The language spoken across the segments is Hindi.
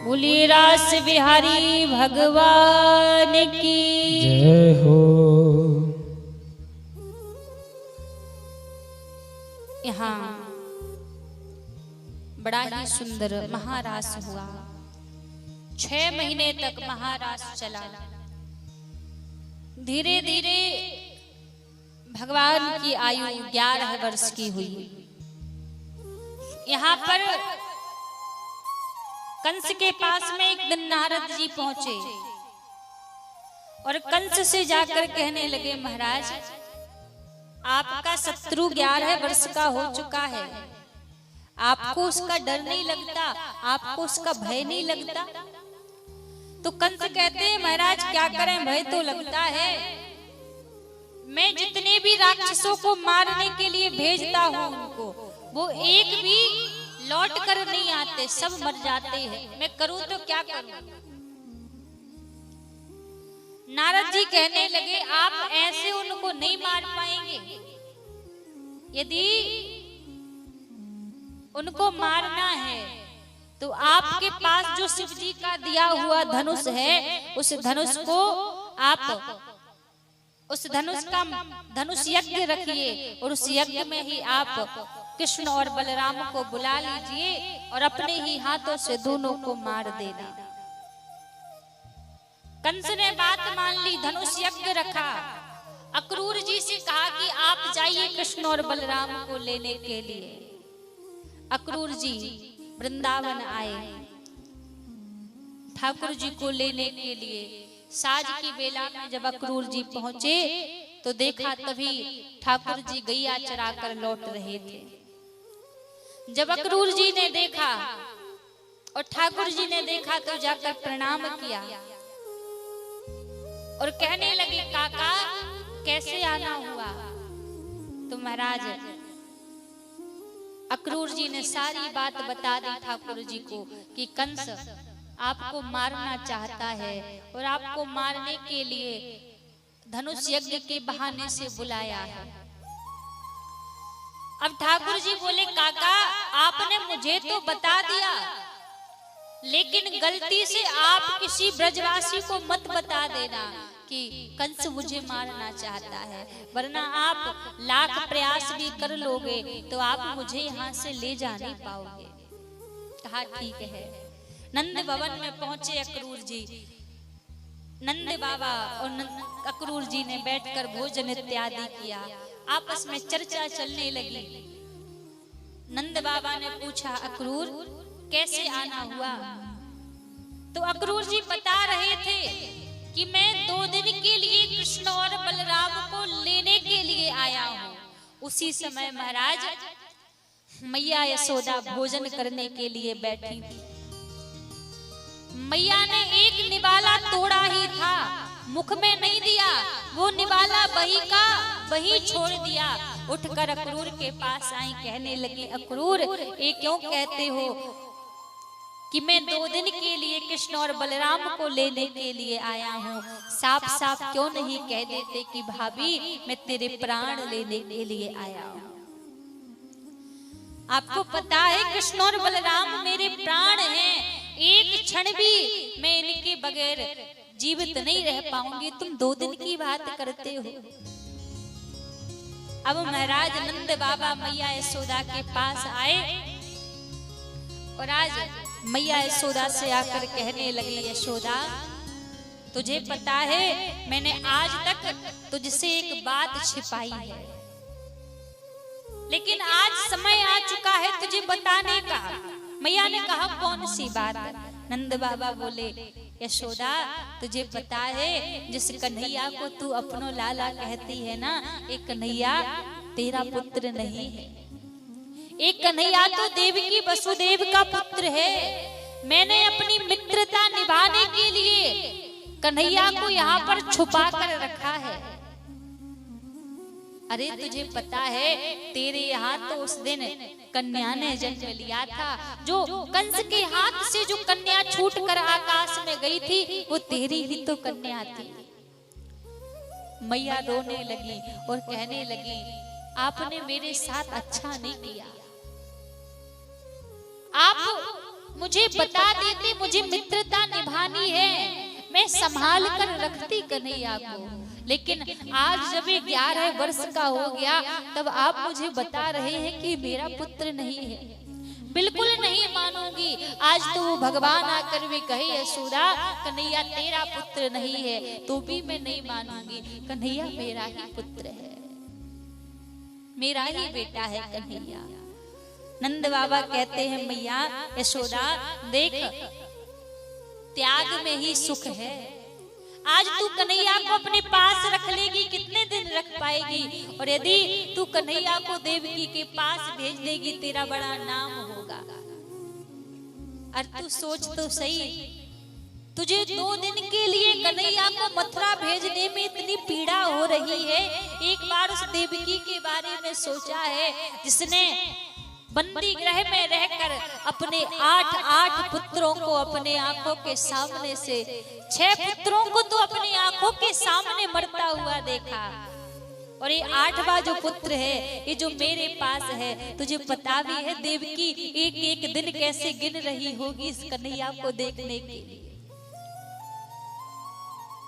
बोलिए रास बिहारी भगवान की जय हो। यहाँ बड़ा ही सुंदर महारास हुआ। 6 महीने तक महारास चला। धीरे धीरे भगवान की आयु 11 वर्ष की हुई। यहाँ पर कंस के पास में एक दिन नारद जी पहुंचे और कंस से जाकर कहने लगे, महाराज आपका शत्रु 11 वर्ष का हो चुका है, आपको उसका डर नहीं लगता, आपको उसका भय नहीं लगता? तो कंस कहते हैं, महाराज क्या करें, भय तो लगता है। मैं जितने भी राक्षसों को मारने के लिए भेजता हूं उनको, वो एक भी लौट कर नहीं आते, सब मर जाते हैं। मैं करूं तो क्या करूं? नारद जी कहने लगे, आप ऐसे उनको नहीं मार पाएंगे। यदि उनको मारना है तो आपके पास जो शिव जी का दिया हुआ धनुष है, उस धनुष को आप उस धनुष का धनुष यज्ञ रखिए और उस यज्ञ में ही आप कृष्ण और बलराम को बुला लीजिए और अपने ही हाथों से दोनों को मार देना। कंस ने बात मान ली, धनुष यज्ञ रखा। अक्रूर जी से कहा कि आप जाइए कृष्ण और बलराम को लेने के लिए। अक्रूर जी वृंदावन आए ठाकुर जी को लेने के लिए। साँझ की बेला में जब अक्रूर जी पहुंचे तो देखा तभी ठाकुर जी गैया चराकर लौट रहे थे। जब अक्रूर जी ने देखा और ठाकुर जी ने देखा तो जाकर प्रणाम किया और कहने लगे, काका कैसे आना हुआ? तो महाराज अक्रूर जी ने सारी बात बता दी ठाकुर जी को कि कंस आपको मारना चाहता है और आपको मारने के लिए धनुष यज्ञ के बहाने से बुलाया है। अब ठाकुर जी बोले, काका आपने मुझे तो बता दिया, लेकिन गलती से आप किसी ब्रजवासी को मत बता देना कि कंस मुझे मारना चाहता है, वरना आप लाख प्रयास भी कर लोगे तो आप मुझे यहाँ से ले जा नहीं पाओगे। कहा ठीक है। नंद भवन में पहुंचे अक्रूर जी। नंद बाबा और अक्रूर जी ने बैठकर भोजन इत्यादि किया। आपस में चर्चा चलने लगी। नंद बाबा ने पूछा, अक्रूर कैसे आना हुआ? तो अक्रूर जी बता रहे थे कि मैं 2 दिन के लिए कृष्ण और बलराम को लेने के लिए आया हूँ। उसी समय महाराज मैया यशोदा भोजन करने के लिए बैठी थी। मैया ने एक निवाला तोड़ा ही था, मुख में नहीं दिया, वो निवाला वही का वही छोड़ दिया। उठकर अक्रूर के पास आई, कहने लगी, अक्रूर ये क्यों कहते हो कि मैं 2 दिन के लिए कृष्ण और बलराम को लेने के लिए आया हूँ? साफ साफ क्यों नहीं कह देते कि भाभी मैं तेरे प्राण लेने के लिए आया हूँ? आपको पता है कृष्ण और बलराम मेरे प्राण हैं, एक क्षण भी मैं इनके बगैर जीवित नहीं रह पाऊंगी। तुम 2 दिन की बात करते हो। अब महाराज नंद बाबा मैया यशोदा के पास आए और आज मैया यशोदा से आकर कहने लगे, यशोदा तुझे पता है मैंने आज तक तुझसे एक बात छिपाई है, लेकिन आज समय आ चुका है तुझे बताने का। मैया ने कहा, कौन सी बात? नंद बाबा बोले, यशोदा तुझे पता है जिस कन्हैया को तू अपनो लाला कहती है ना, एक कन्हैया तेरा पुत्र नहीं है। एक कन्हैया तो देवकी वसुदेव का पुत्र है। मैंने अपनी मित्रता निभाने के लिए कन्हैया को यहाँ पर छुपा कर रखा है। अरे तुझे पता है तेरे यहाँ तो उस दिन कन्या ने जन्म लिया था। जो कंस के हाथ से जो कन्या छूट कर आकाश में गई थी वो तेरी ही तो कन्या थी। मैया रोने लगी और कहने लगी, आपने मेरे साथ अच्छा नहीं किया। आप मुझे बता देते, मुझे मित्रता निभानी है, मैं संभाल कर रखती कन्हैया को। लेकिन आज जब ये 11 वर्ष का हो गया, तब आप मुझे बता रहे हैं कि मेरा पुत्र नहीं है। बिल्कुल नहीं मानूंगी। आज तो वो भगवान आकर भी कहे यशोदा कन्हैया तेरा पुत्र नहीं है, तो भी मैं नहीं मानूंगी। कन्हैया मेरा ही पुत्र है, मेरा ही बेटा है कन्हैया। नंद बाबा कहते हैं मैया यशोदा देख, त्याग में ही सुख है। आज तू कन्हैया को अपने पास रख लेगी, कितने दिन रख पाएगी? और यदि तू कन्हैया को देवकी के पास भेज देगी, तेरा बड़ा नाम होगा। और तू सोच तो सही, तुझे 2 दिन के लिए कन्हैया को मथुरा भेजने में इतनी पीड़ा हो रही है। एक बार उस देवकी के बारे में सोचा है जिसने बंदी गृह में रहकर अपने 8 पुत्रों को अपने आंखों के सामने से, 6 पुत्रों को तो अपनी आंखों के सामने मरता हुआ देखा, और ये 8वां जो पुत्र है, ये जो मेरे पास है, तुझे पता भी है देवकी एक एक दिन कैसे गिन रही होगी इस कन्हैया को देखने के लिए।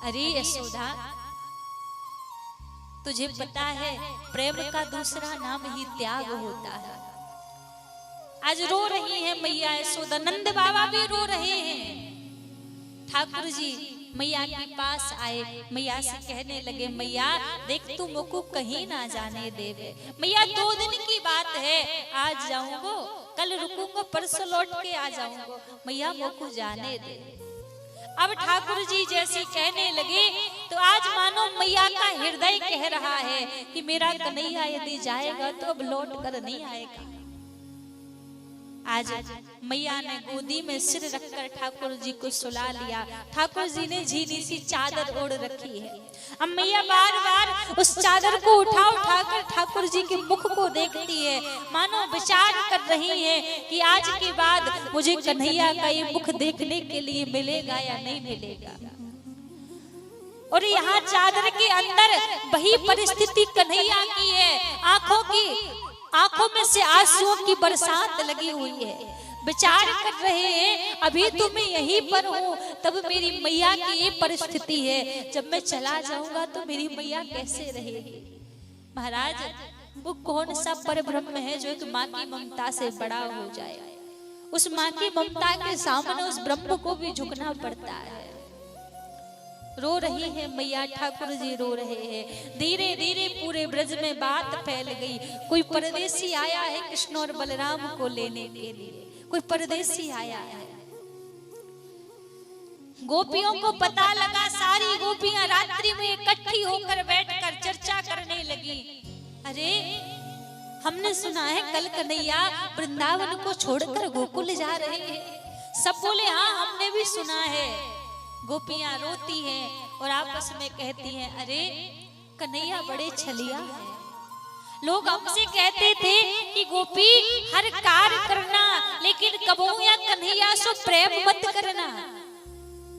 अरे यशोदा, तुझे पता है प्रेम का दूसरा नाम ही त्याग होता है। आज रो रही है मैया यशोदा, नंद बाबा भी रो रहे हैं। ठाकुर जी मैया के पास आए, मैया से कहने लगे मैया देख तू मुझको कहीं ना जाने देवे। मैया 2 दिन की बात है, आज जाऊंगो, कल रुकूंगा, परसों लौट के आ जाऊंगो, मैया मुझको जाने दे। अब ठाकुर जी जैसे कहने लगे तो आज मानो मैया का हृदय कह रहा है कि मेरा कन्हैया यदि जाएगा तो अब लौट कर नहीं आएगा। आज मैया ने गोदी में सिर रखकर ठाकुर जी को सुला लिया। ठाकुर जी ने झीनी सी चादर ओढ़ रखी है। अब मैया बार बार उस चादर को उठाकर ठाकुर जी के मुख को देखती है, मानो विचार कर रही है कि आज के बाद मुझे कन्हैया का ये मुख देखने के लिए मिलेगा या नहीं मिलेगा। और यहाँ चादर के अंदर वही परिस्थिति कन्हैया की है, आंखों में से आंसुओं की बरसात लगी हुई है। विचार कर रहे हैं अभी तो मैं यहीं पर हूँ, तब मेरी मैया की ये परिस्थिति है, जब मैं चला जाऊंगा तो मेरी मैया कैसे रहेगी। महाराज, वो कौन सा परब्रह्म है जो एक माँ की ममता से बड़ा हो जाए? उस माँ की ममता के सामने उस ब्रह्म को भी झुकना पड़ता है। रो रही है मैया, ठाकुर जी रो रहे हैं। धीरे धीरे पूरे ब्रज में बात फैल गई। कोई परदेसी आया है कृष्ण और बलराम को लेने के लिए, कोई परदेसी आया है। गोपियों को पता लगा, सारी गोपियां रात्रि में इकट्ठी होकर बैठकर चर्चा करने लगी। अरे हमने सुना है कल कन्हैया वृंदावन को छोड़कर गोकुल जा रहे हैं। सब बोले हाँ हमने भी सुना है। गोपियां रोती हैं और आपस में कहती हैं अरे कन्हैया बड़े छलिया है। लोग हमसे कहते थे कि गोपी हर कार्य करना, लेकिन कबो या कन्हैया से प्रेम मत करना।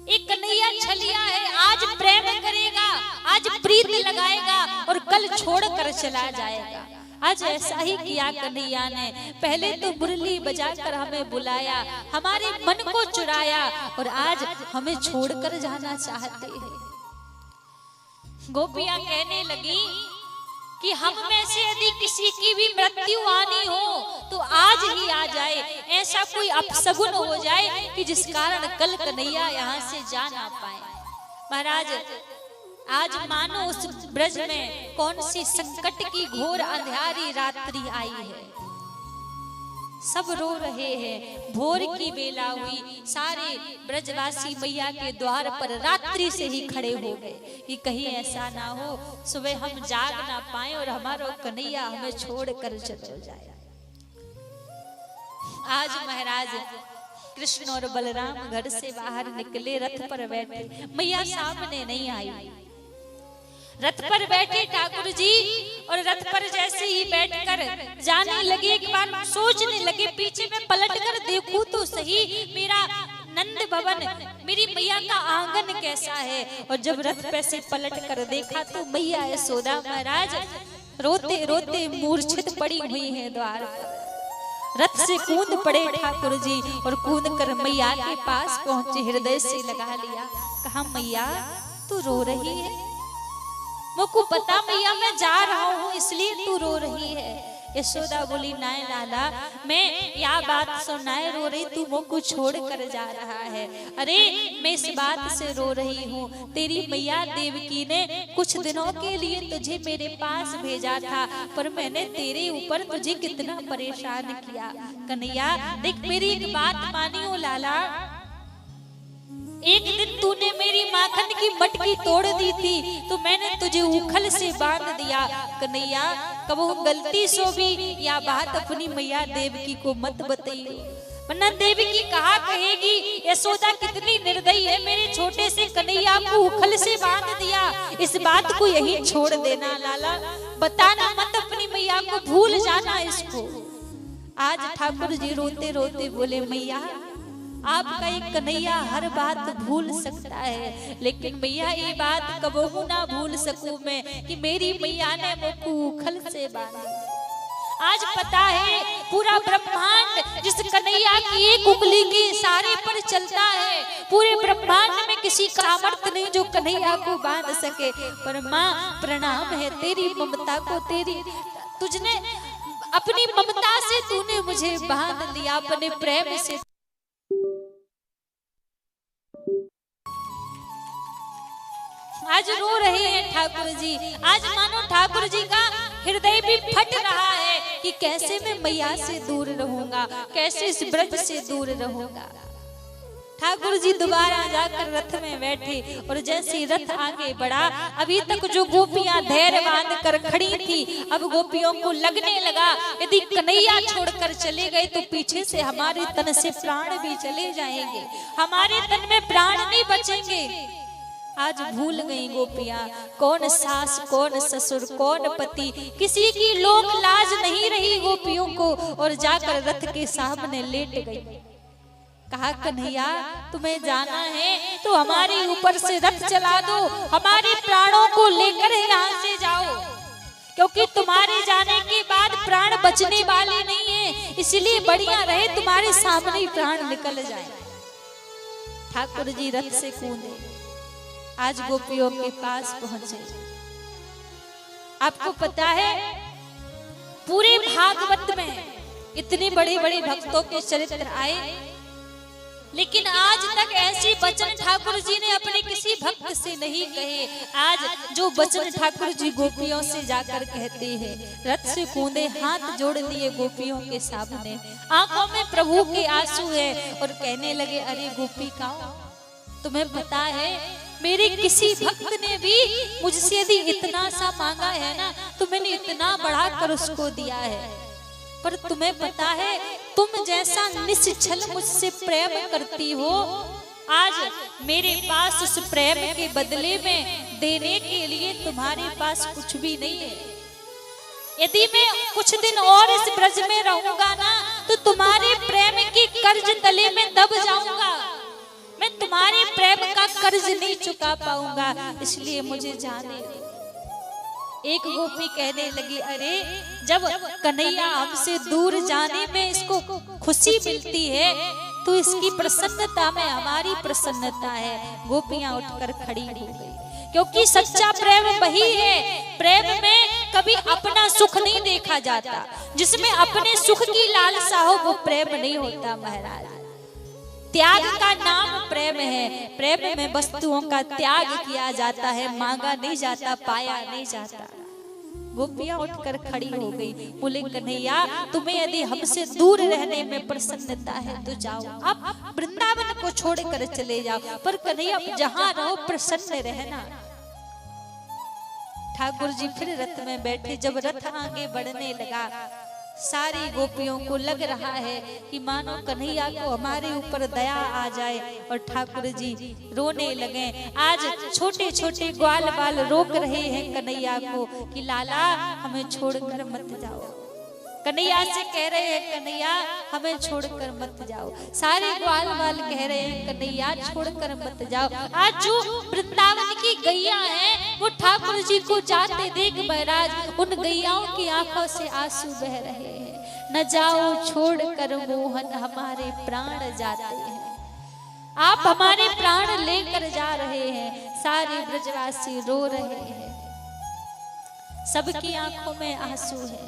एक कन्हैया छलिया है, आज प्रेम करेगा, आज प्रीत लगाएगा और कल छोड़ कर चला जाएगा। आज ऐसा ही किया कन्हैया ने। पहले तो मुरली बजाकर हमें बुलाया, हमारे मन को चुराया, और आज हमें छोड़कर जाना चाहते हैं। गोपियां कहने लगी कि हम में से यदि किसी की भी मृत्यु आनी हो तो आज ही आ जाए, ऐसा कोई अपशगुन हो जाए कि जिस कारण कल कन्हैया यहाँ से जा ना पाए। महाराज, आज मानो उस ब्रज में कौन सी संकट की घोर अंधियारी रात्रि आई है। सब रो रहे हैं। भोर की बेला हुई, सारे ब्रजवासी मैया के द्वार पर रात्रि से ही खड़े हो गए कि कहीं ऐसा ना हो सुबह हम जाग ना पाए और हमारा कन्हैया हमें छोड़कर चल जाए। आज महाराज कृष्ण और बलराम घर से बाहर निकले, रथ पर बैठे। मैया सामने नहीं आई। रथ पर बैठे ठाकुर जी, और रथ पर जैसे ही बैठकर जाने लगे, एक बार सोचने लगे पीछे में पलट कर देखूं तो सही मेरा नंद भवन, मेरी मैया का आंगन कैसा है। और जब रथ पे से पलट कर देखा तो मैया यशोदा महाराज रोते रोते मूर्छित पड़ी हुई है द्वार पर। रथ से कूद पड़े ठाकुर जी और कूद कर मैया के पास पहुंचे, हृदय से लगा लिया। कहा मैया तू रो रही है? मुझको पता मैया मैं जा रहा हूँ इसलिए तू रो रही है। यशोदा बोली नाय लाला, मैं यह बात सुनाए रो रही, तू मुझको छोड़ कर जा रहा है। अरे मैं इस बात से रो रही हूँ, तेरी मैया देवकी ने कुछ दिनों के लिए तुझे मेरे पास भेजा था, पर मैंने तेरे ऊपर तुझे कितना परेशान किया। कन्हैया देख मेरी एक बात मानियो लाला, एक दिन तूने मेरी माखन की मटकी तोड़ दी थी तो मैंने तुझे उखल से बांध दिया। कन्हैया कबो गलती सो भी या बात अपनी मैया देवकी को मत बताइए, वरना देवकी कहा कहेगी यशोदा कितनी निर्दयी है, मेरे छोटे से कन्हैया को उखल से बांध दिया। इस बात को यही छोड़ देना लाला, बताना मत अपनी मैया को, भूल जाना इसको। आज ठाकुर जी रोते रोते बोले मैया आपका एक कन्हैया हर बात भूल सकता है, लेकिन मैया ये बात कबहू ना भूल सकूं मैं कि मेरी मैया ने मुझको उखल से बांधा। आज पता है पूरा ब्रह्मांड जिस कन्हैया की एक उंगली के इशारे पर चलता है, पूरे ब्रह्मांड में किसी का सामर्थ्य नहीं जो कन्हैया को बांध सके। पर माँ प्रणाम है तेरी ममता को, तेरी तुझने अपनी ममता से तूने मुझे बांध लिया, अपने प्रेम से। आज रो रहे हैं ठाकुर जी, आज मानो ठाकुर जी का हृदय भी फट रहा है कि कैसे मैं मैया से दूर रहूंगा, कैसे इस ब्रज से दूर रहूंगा। ठाकुर जी दोबारा जाकर रथ में बैठे और जैसे रथ आगे बढ़ा, अभी तक जो गोपियां धैर्य बांध कर खड़ी थी, अब गोपियों को लगने लगा यदि कन्हैया छोड़कर चले गए तो पीछे से हमारे तन से प्राण भी चले जाएंगे, हमारे तन में प्राण नहीं बचेंगे। आज भूल गई गोपियां कौन सास कौन ससुर कौन पति, किसी की लोक लाज नहीं रही गोपियों को, और जाकर रथ के सामने लेट गई। कहा कन्हैया तुम्हें जाना है तो हमारे ऊपर से रथ चला दो, हमारे प्राणों को लेकर यहाँ से जाओ, क्योंकि तुम्हारे जाने के बाद प्राण बचने वाले नहीं है, इसलिए बढ़िया रहे तुम्हारे सामने ही प्राण निकल जाए। ठाकुर जी रथ से कूदे, आज गोपियों के पास पहुंचे। आपको पता है पूरे भागवत में इतने बड़े बड़े भक्तों के चरित्र आए, लेकिन आज तक ऐसी वचन ठाकुर जी ने अपने किसी भक्त से नहीं कहे। आज जो वचन ठाकुर जी गोपियों से जाकर कहते हैं, रथ से कूदे, हाथ जोड़ लिए गोपियों के सामने, आंखों में प्रभु के आंसू है, और कहने लगे अरे गोपिकाओं तुम्हें पता है मेरे किसी भक्त ने भी मुझसे यदि इतना सा मांगा है ना तो मैंने इतना बढ़ाकर उसको दिया है, पर तुम्हें पता है तुम जैसा निश्चल मुझसे प्रेम करती हो, आज मेरे पास उस प्रेम के बदले में देने के लिए तुम्हारे पास कुछ भी नहीं है। यदि मैं कुछ दिन और इस ब्रज में रहूंगा ना तो तुम्हारे प्रेम के कर्ज तले में दब जाऊंगा, मैं तुम्हारे प्रेम का कर्ज नहीं चुका पाऊंगा, इसलिए मुझे जाने दो। एक गोपी कहने लगी अरे जब कन्हैया हमसे दूर जाने में इसको खुशी मिलती है तो इसकी प्रसन्नता में हमारी प्रसन्नता है। गोपियां उठकर खड़ी हो गई, क्योंकि सच्चा प्रेम वही है, प्रेम में कभी अपना सुख नहीं देखा जाता, जिसमें अपने सुख की लालसा हो वो प्रेम नहीं होता महाराज। त्याग का नाम प्रेम है, प्रेम में वस्तुओं का त्याग किया जाता है, मांगा नहीं जाता, पाया नहीं जाता। गोपियां उठकर खड़ी हो गई, बोले कन्हैया तुम्हें यदि हमसे दूर रहने में प्रसन्नता है तो जाओ, अब वृंदावन को छोड़कर चले जाओ, पर कन्हैया जहां रहो प्रसन्न रहना। ठाकुर जी फिर रथ में बैठे। जब रथ आगे बढ़ने लगा सारी गोपियों को लग रहा है कि मानो कन्हैया को हमारे ऊपर दया आ जाए, और ठाकुर जी रोने लगे। आज छोटे छोटे ग्वाल बाल रोक रहे हैं कन्हैया को कि लाला हमें छोड़कर मत जाओ। कन्हैया से कह रहे हैं कन्हैया हमें छोड़कर मत जाओ। सारे ग्वाल बाल कह रहे हैं कन्हैया छोड़कर मत जाओ। आज जो वृंदावन की गैया है वो ठाकुर जी को जाते देख महाराज उन गैयाओं की आंखों से आंसू बह रहे हैं। न जाओ छोड़कर मोहन हमारे प्राण जाते हैं। आप हमारे प्राण लेकर जा रहे हैं, सारे ब्रजवासी रो रहे हैं, सबकी आंखों में आंसू है।